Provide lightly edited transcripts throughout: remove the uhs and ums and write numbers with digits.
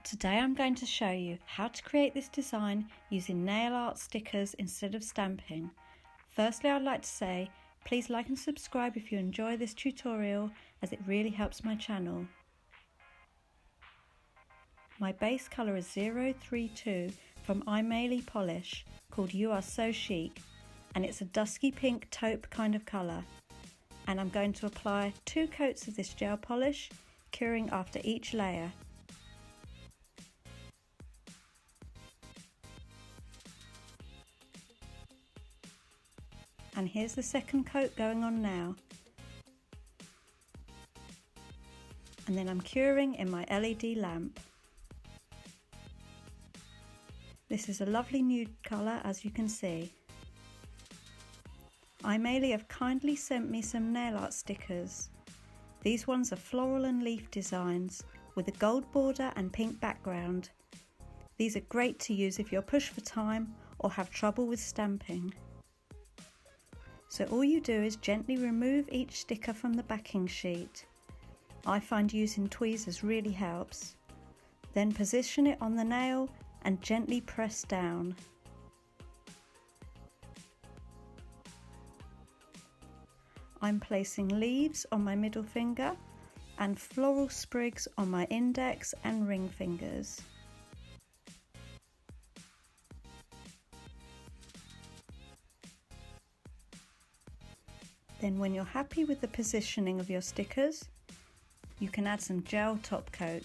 Today I'm going to show you how to create this design using nail art stickers instead of stamping. Firstly, I'd like to say please like and subscribe if you enjoy this tutorial, as it really helps my channel. My base colour is 032 from Aimeili Polish called You Are So Chic, and it's a dusky pink taupe kind of colour. And I'm going to apply 2 coats of this gel polish, curing after each layer. And here's the second coat going on now. And then I'm curing in my LED lamp. This is a lovely nude colour, as you can see. Aimeili have kindly sent me some nail art stickers. These ones are floral and leaf designs with a gold border and pink background. These are great to use if you're pushed for time or have trouble with stamping. So all you do is gently remove each sticker from the backing sheet. I find using tweezers really helps. Then position it on the nail and gently press down. I'm placing leaves on my middle finger and floral sprigs on my index and ring fingers. Then when you're happy with the positioning of your stickers, you can add some gel top coat.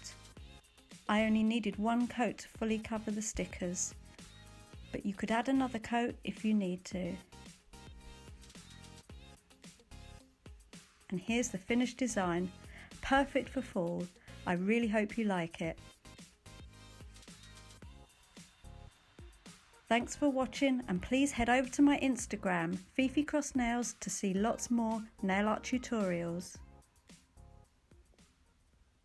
I only needed 1 coat to fully cover the stickers, but you could add another coat if you need to. And here's the finished design, perfect for fall. I really hope you like it. Thanks for watching, and please head over to my Instagram, Fifi Cross Nails, to see lots more nail art tutorials.